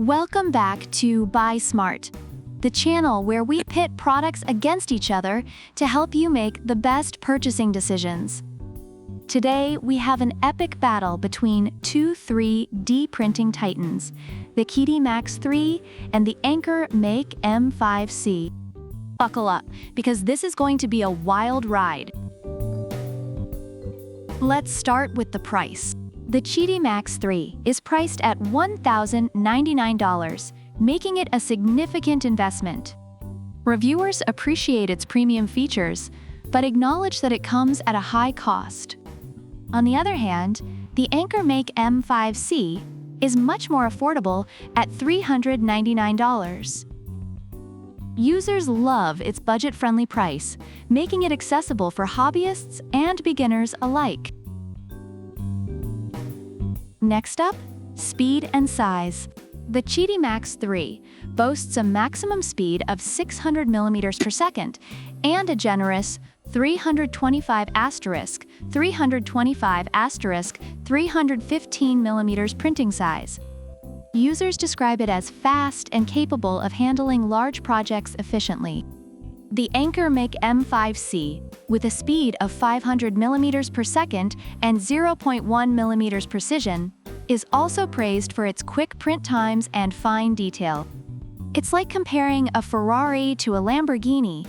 Welcome back to Buy Smart, the channel where we pit products against each other to help you make the best purchasing decisions. Today, we have an epic battle between two 3D printing titans, the QIDI MAX3 and the AnkerMake M5C. Buckle up, because this is going to be a wild ride. Let's start with the price. The QIDI MAX3 is priced at $1,099, making it a significant investment. Reviewers appreciate its premium features, but acknowledge that it comes at a high cost. On the other hand, the AnkerMake M5C is much more affordable at $399. Users love its budget-friendly price, making it accessible for hobbyists and beginners alike. Next up, speed and size. The QIDI MAX3 boasts a maximum speed of 600 millimeters per second and a generous 315 millimeters printing size. Users describe it as fast and capable of handling large projects efficiently. The AnkerMake M5C, with a speed of 500 millimeters per second and 0.1 millimeters precision, is also praised for its quick print times and fine detail. It's like comparing a Ferrari to a Lamborghini.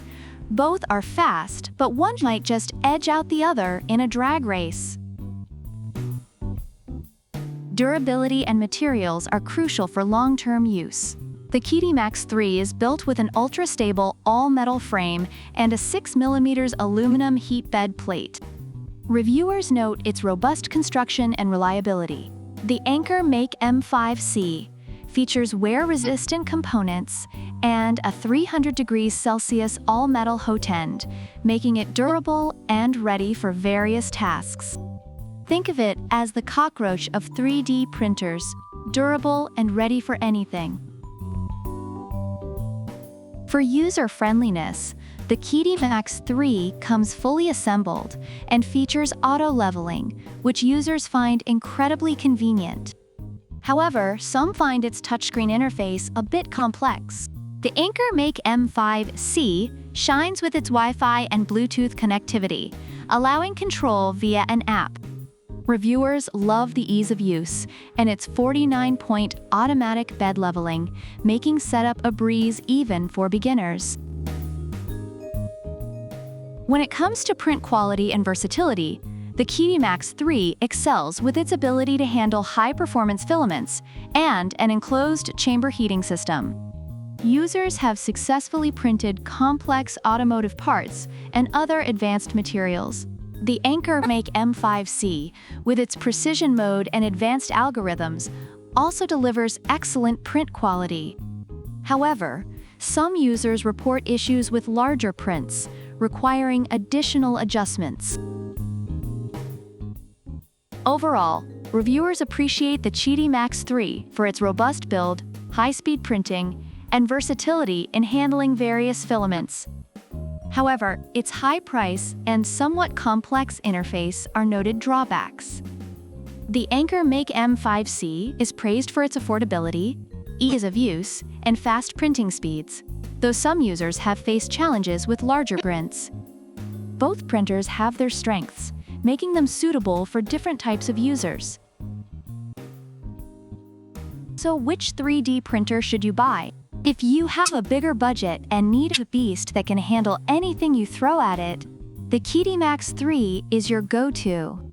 Both are fast, but one might just edge out the other in a drag race. Durability and materials are crucial for long-term use. The QIDI MAX3 is built with an ultra-stable all-metal frame and a 6mm aluminum heat bed plate. Reviewers note its robust construction and reliability. The AnkerMake M5C features wear-resistant components and a 300 degrees Celsius all-metal hot end, making it durable and ready for various tasks. Think of it as the cockroach of 3D printers, durable and ready for anything. For user-friendliness, the QIDI MAX3 comes fully assembled and features auto-leveling, which users find incredibly convenient. However, some find its touchscreen interface a bit complex. The AnkerMake M5C shines with its Wi-Fi and Bluetooth connectivity, allowing control via an app. Reviewers love the ease of use and its 49-point automatic bed leveling, making setup a breeze even for beginners. When it comes to print quality and versatility, the QIDI MAX3 excels with its ability to handle high-performance filaments and an enclosed chamber heating system. Users have successfully printed complex automotive parts and other advanced materials. The AnkerMake M5C, with its precision mode and advanced algorithms, also delivers excellent print quality. However, some users report issues with larger prints, requiring additional adjustments. Overall, reviewers appreciate the QIDI MAX3 for its robust build, high-speed printing, and versatility in handling various filaments. However, its high price and somewhat complex interface are noted drawbacks. The AnkerMake M5C is praised for its affordability, ease of use, and fast printing speeds, though some users have faced challenges with larger prints. Both printers have their strengths, making them suitable for different types of users. So which 3D printer should you buy? If you have a bigger budget and need a beast that can handle anything you throw at it, the QIDI MAX3 is your go-to.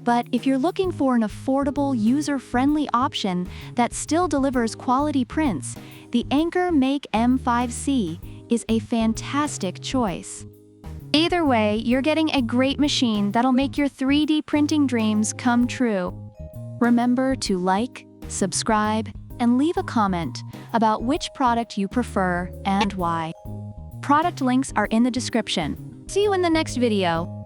But if you're looking for an affordable, user-friendly option that still delivers quality prints, the AnkerMake M5C is a fantastic choice. Either way, you're getting a great machine that'll make your 3D printing dreams come true. Remember to like, subscribe, and leave a comment about which product you prefer and why. Product links are in the description. See you in the next video.